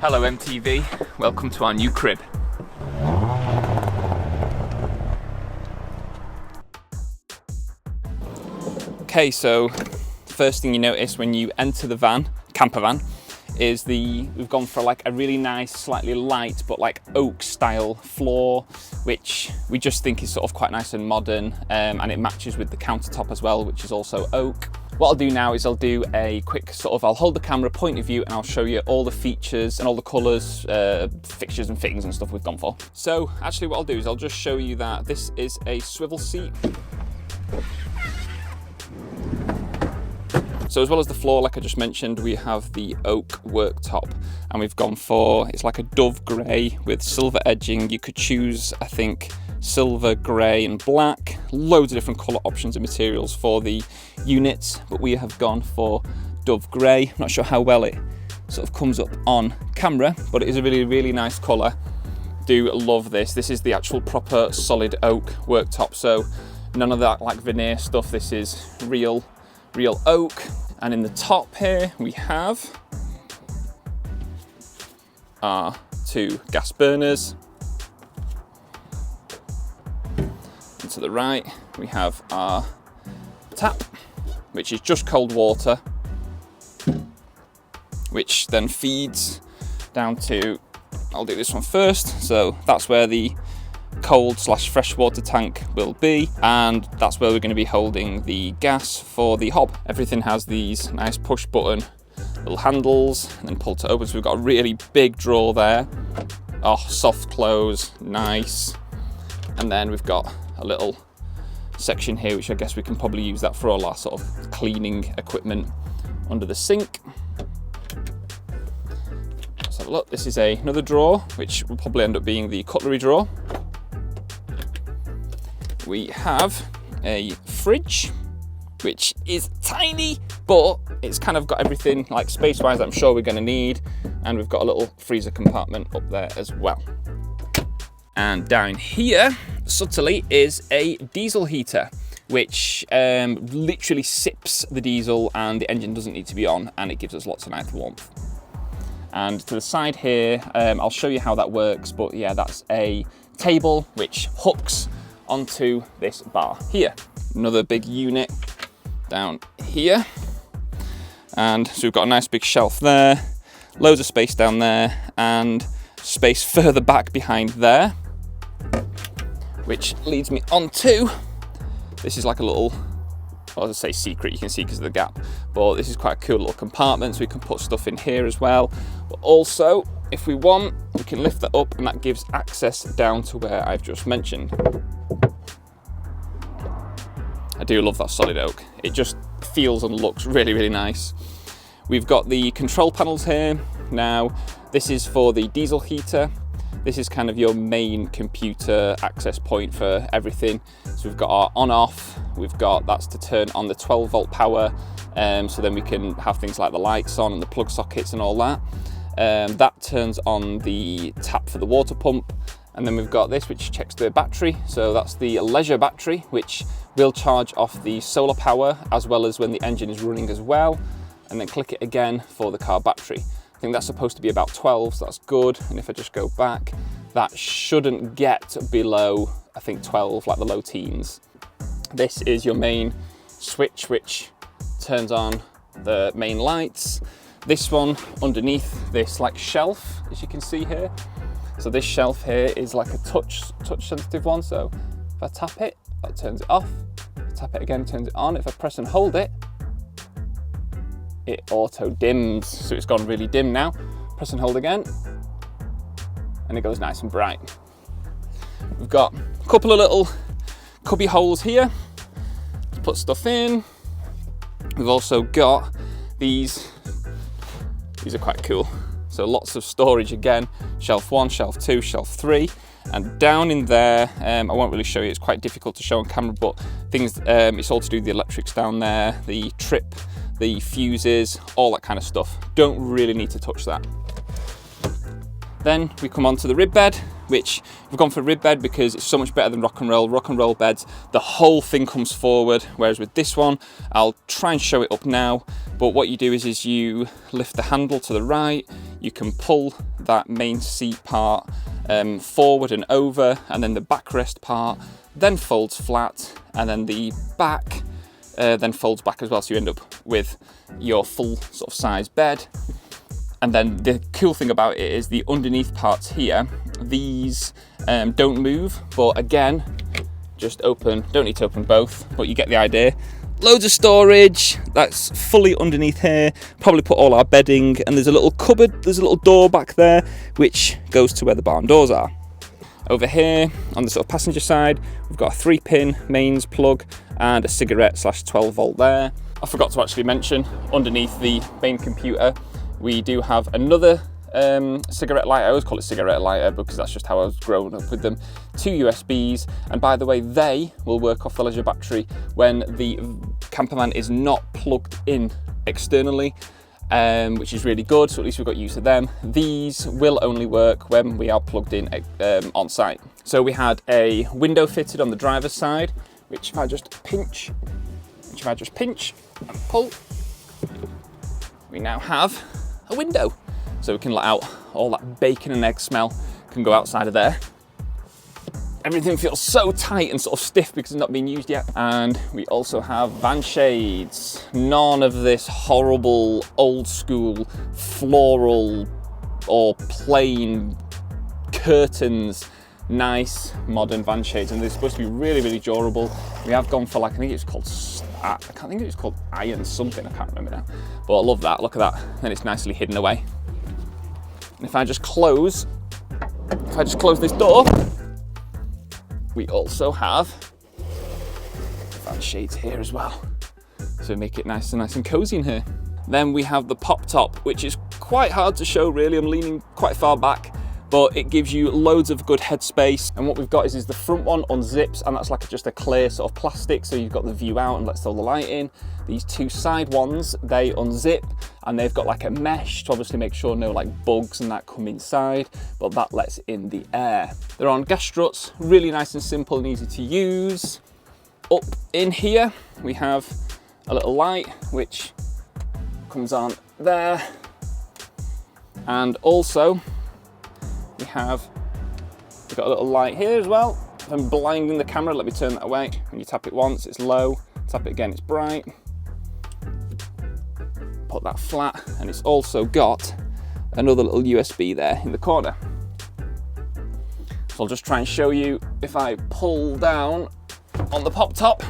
Hello MTV, welcome to our new crib. Okay, so first thing you notice when you enter the van, campervan, is we've gone for like a really nice, slightly light, but like oak style floor, which we just think is sort of quite nice and modern, and it matches with the countertop as well, which is also oak. What I'll do now is I'll do a quick I'll hold the camera point of view and I'll show you all the features and all the colours, fixtures and fittings and stuff we've gone for. So actually what I'll do is I'll just show you that this is a swivel seat. So as well as the floor, like I just mentioned, we have the oak worktop, and we've gone for, it's like a dove grey with silver edging. You could choose, I think, silver, grey and black. Loads of different colour options and materials for the units, but we have gone for dove grey. I'm not sure how well it sort of comes up on camera, but it is a really, really nice colour. Do love this. This is the actual proper solid oak worktop, so none of that like veneer stuff. This is real oak. And in the top here we have our two gas burners, and to the right we have our tap, which is just cold water, which then feeds down to, I'll do this one first, so that's where the cold/freshwater tank will be, and that's where we're going to be holding the gas for the hob. Everything has these nice push button little handles and then pull to open, so we've got a really big drawer there. Oh, soft close, nice. And then we've got a little section here, which I guess we can probably use that for all our sort of cleaning equipment under the sink. Let's have a look. This is another drawer, which will probably end up being the cutlery drawer. We have a fridge, which is tiny, but it's kind of got everything like space-wise I'm sure we're going to need, and we've got a little freezer compartment up there as well. And down here, subtly, is a diesel heater, which literally sips the diesel and the engine doesn't need to be on, and it gives us lots of nice warmth. And to the side here, I'll show you how that works, but yeah, that's a table which hooks onto this bar here. Another big unit down here, and so we've got a nice big shelf there, loads of space down there, and space further back behind there, which leads me on to, this is like a little, I was gonna say secret, you can see because of the gap, but this is quite a cool little compartment, so we can put stuff in here as well. But also, if we want, we can lift that up, and that gives access down to where I've just mentioned. I do love that solid oak. It just feels and looks really, really nice. We've got the control panels here. Now, this is for the diesel heater. This is kind of your main computer access point for everything. So we've got our on-off. That's to turn on the 12-volt power. So then we can have things like the lights on and the plug sockets and all that. That turns on the tap for the water pump. And then we've got this, which checks the battery. So that's the leisure battery, which will charge off the solar power as well as when the engine is running as well. And then click it again for the car battery. I think that's supposed to be about 12, so that's good. And if I just go back, that shouldn't get below, I think 12, like the low teens. This is your main switch, which turns on the main lights. This one underneath this like shelf, as you can see here. So this shelf here is like a touch sensitive one. So if I tap it, that turns it off. If I tap it again, turns it on. If I press and hold it, it auto dims. So it's gone really dim now. Press and hold again, and it goes nice and bright. We've got a couple of little cubby holes here to put stuff in. We've also got these are quite cool. So lots of storage again, shelf 1, shelf 2, shelf 3, and down in there, I won't really show you, it's quite difficult to show on camera, but things, it's all to do with the electrics down there, the trip, the fuses, all that kind of stuff. Don't really need to touch that. Then we come on to the rib bed, which we've gone for rib bed because it's so much better than rock and roll. Rock and roll beds, the whole thing comes forward, whereas with this one, I'll try and show it up now, but what you do is you lift the handle to the right, you can pull that main seat part forward and over, and then the backrest part then folds flat, and then the back then folds back as well, so you end up with your full sort of size bed. And then the cool thing about it is the underneath parts here, these don't move, but again, just open, don't need to open both, but you get the idea. Loads of storage, that's fully underneath here, probably put all our bedding, and there's a little cupboard, there's a little door back there, which goes to where the barn doors are. Over here, on the sort of passenger side, we've got a 3-pin mains plug and a cigarette / 12 volt there. I forgot to actually mention, underneath the main computer, we do have another cigarette lighter. I always call it cigarette lighter because that's just how I was growing up with them. 2 USBs, and by the way, they will work off the leisure battery when the campervan is not plugged in externally, which is really good, so at least we've got used to them. These will only work when we are plugged in on site. So we had a window fitted on the driver's side, which if I just pinch and pull, we now have a window. So we can let out all that bacon and egg smell, can go outside of there. Everything feels so tight and sort of stiff because it's not being used yet. And we also have van shades. None of this horrible, old school, floral or plain curtains. Nice modern van shades, and they're supposed to be really, really durable. We have gone for, like, I think it's called, I can't think it's called iron something, I can't remember now. But I love that, look at that. And it's nicely hidden away. And if I just close this door, we also have fan shades here as well. So make it nice and cozy in here. Then we have the pop top, which is quite hard to show really. I'm leaning quite far back, but it gives you loads of good headspace. And what we've got is the front one unzips, and that's like just a clear sort of plastic, so you've got the view out and lets all the light in. These 2 side ones, they unzip, and they've got like a mesh to obviously make sure no like bugs and that come inside, but that lets in the air. They're on gas struts, really nice and simple and easy to use. Up in here, we have a little light, which comes on there. And also, we've got a little light here as well. If I'm blinding the camera, let me turn that away. When you tap it once, it's low. Tap it again, it's bright. Put that flat, and it's also got another little USB there in the corner. So I'll just try and show you. If I pull down on the pop top,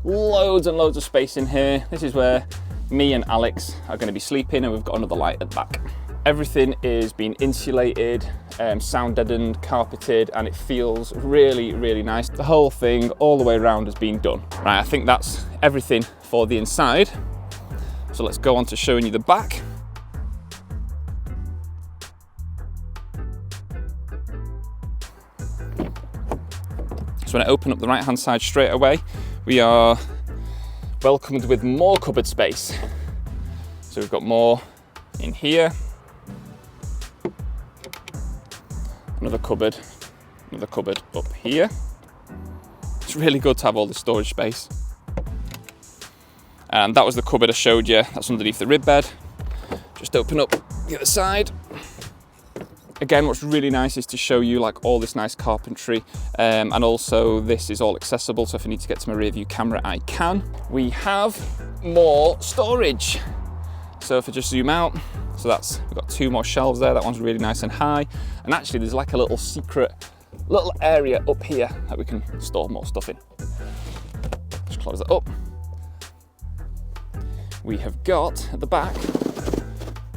loads and loads of space in here. This is where me and Alex are going to be sleeping, and we've got another light at the back. Everything is being insulated, sound deadened, carpeted, and it feels really, really nice. The whole thing all the way around has been done. Right, I think that's everything for the inside. So let's go on to showing you the back. So when I open up the right hand side straight away, we are welcomed with more cupboard space. So we've got more in here. Another cupboard up here. It's really good to have all this storage space. And that was the cupboard I showed you. That's underneath the rib bed. Just open up the other side. Again, what's really nice is to show you like all this nice carpentry, and also this is all accessible, so if I need to get to my rear view camera, I can. We have more storage. So if I just zoom out, so we've got 2 more shelves there. That one's really nice and high. And actually there's like a little secret little area up here that we can store more stuff in. Just close that up. We have got at the back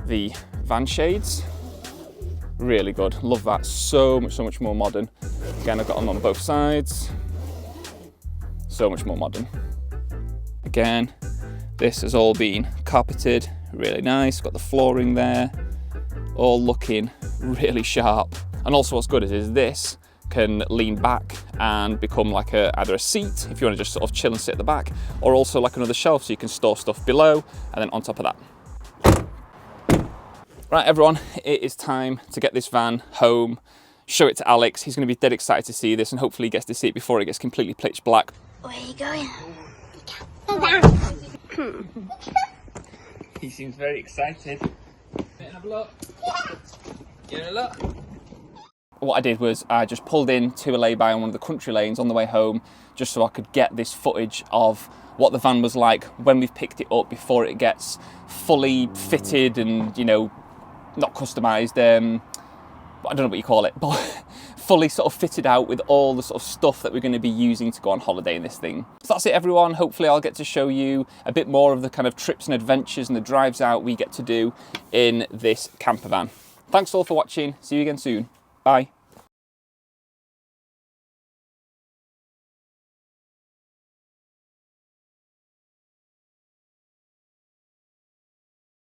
the van shades. Really good, love that, so much more modern. Again, I've got them on both sides. So much more modern. Again, this has all been carpeted, really nice. Got the flooring there, all looking really sharp. And also what's good is this can lean back and become like either a seat if you want to just sort of chill and sit at the back, or also like another shelf so you can store stuff below and then on top of that. Right everyone, it is time to get this van home, show it to Alex. He's going to be dead excited to see this, and hopefully he gets to see it before it gets completely pitch black. Where are you going? He seems very excited. Have a look. Give it a look. What I did was I just pulled in to a lay-by on one of the country lanes on the way home, just so I could get this footage of what the van was like when we've picked it up before it gets fully fitted and, you know, not customised, I don't know what you call it, but fully sort of fitted out with all the sort of stuff that we're going to be using to go on holiday in this thing. So that's it, everyone. Hopefully I'll get to show you a bit more of the kind of trips and adventures and the drives out we get to do in this camper van. Thanks all for watching. See you again soon. Bye.